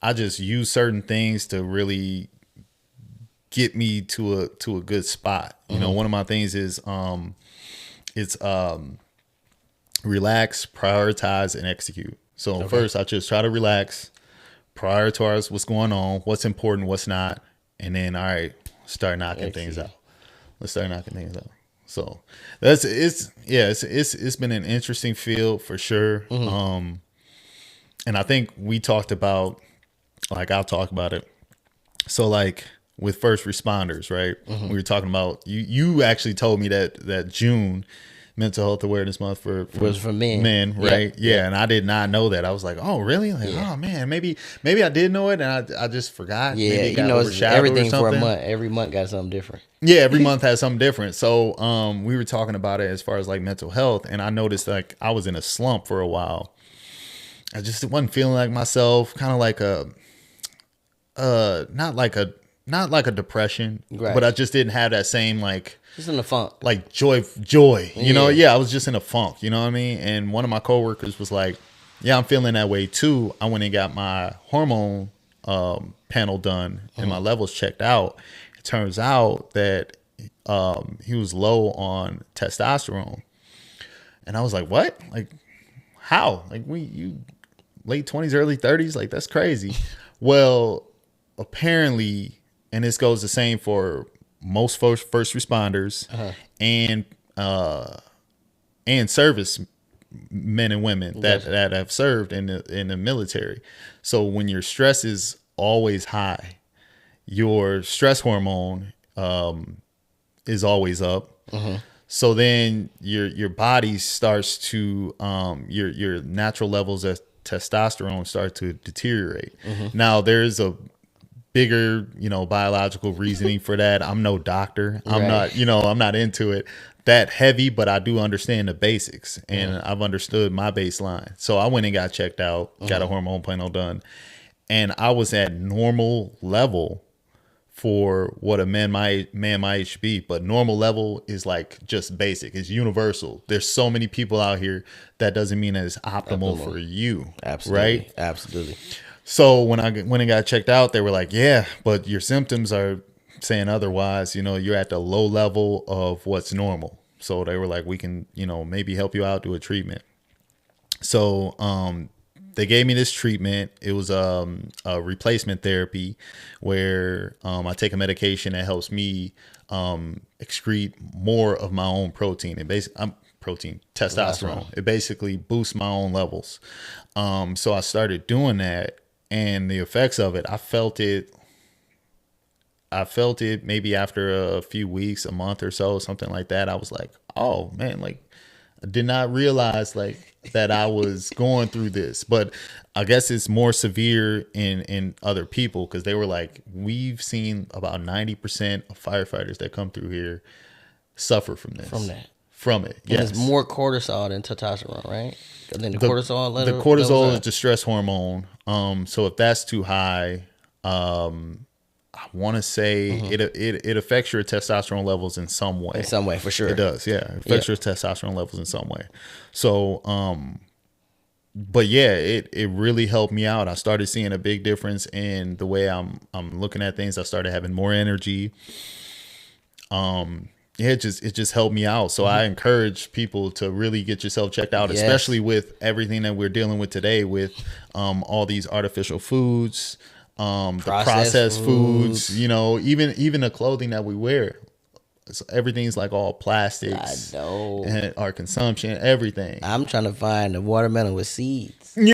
I just use certain things to really get me to a good spot. You know, one of my things is it's relax, prioritize, and execute. So first, I just try to relax, prioritize what's going on, what's important, what's not, and then all right, start knocking things out. Let's start knocking things out. So it's been an interesting field for sure. And I think we talked about, like I'll talk about it. So like with first responders, right? We were talking about you actually told me that June Mental Health Awareness Month for was for men. Men, right? Yeah, and I did not know that. I was like, oh, really? Like, oh man, maybe I did know it, and I just forgot. Yeah, maybe it got it's everything for a month. Every month got something different. Yeah, every month has something different. So we were talking about it as far as like mental health, and I noticed like I was in a slump for a while. I just wasn't feeling like myself, kind of like not like a depression, Right. but I just didn't have that same like Just in the funk. like joy, you know? Yeah, I was just in a funk, you know what I mean? And one of my coworkers was like, yeah, I'm feeling that way too. I went and got my hormone panel done and my levels checked out. It turns out that he was low on testosterone. And I was like, what? Like, how? Like, you late 20s, early 30s? Like, that's crazy. Well, apparently, and this goes the same for most first responders and service men and women that have served in the military. So when your stress is always high, your stress hormone is always up. So then your body starts to your natural levels of testosterone start to deteriorate. Now there's a bigger, biological reasoning for that. I'm no doctor. I'm not, I'm not into it that heavy, but I do understand the basics and I've understood my baseline. So I went and got checked out, got a hormone panel done, and I was at normal level for what a man my age should be. But normal level is like just basic. It's universal. There's so many people out here that doesn't mean that it's optimal for you. Absolutely. Right? Absolutely. So when I went and got checked out, they were like, yeah, but your symptoms are saying otherwise. You're at the low level of what's normal. So they were like, we can, maybe help you out, do a treatment. So they gave me this treatment. It was a replacement therapy where I take a medication that helps me excrete more of my own protein. Testosterone. It basically boosts my own levels. So I started doing that. And the effects of it, I felt it maybe after a few weeks, a month or so, something like that. I was like, oh man, like I did not realize like that I was going through this. But I guess it's more severe in other people because they were like, we've seen about 90% of firefighters that come through here suffer from this. From it. Yes. It's more cortisol than testosterone, right? And then the cortisol is the stress hormone. So if that's too high, I want to say it affects your testosterone levels in some way. In some way, for sure. It does, yeah. It affects your testosterone levels in some way. So, but yeah, it really helped me out. I started seeing a big difference in the way I'm looking at things. I started having more energy. It just helped me out. So I encourage people to really get yourself checked out, especially with everything that we're dealing with today with all these artificial foods, the processed foods, even the clothing that we wear. So everything's like all plastics. I know. And our consumption, everything. I'm trying to find a watermelon with seeds.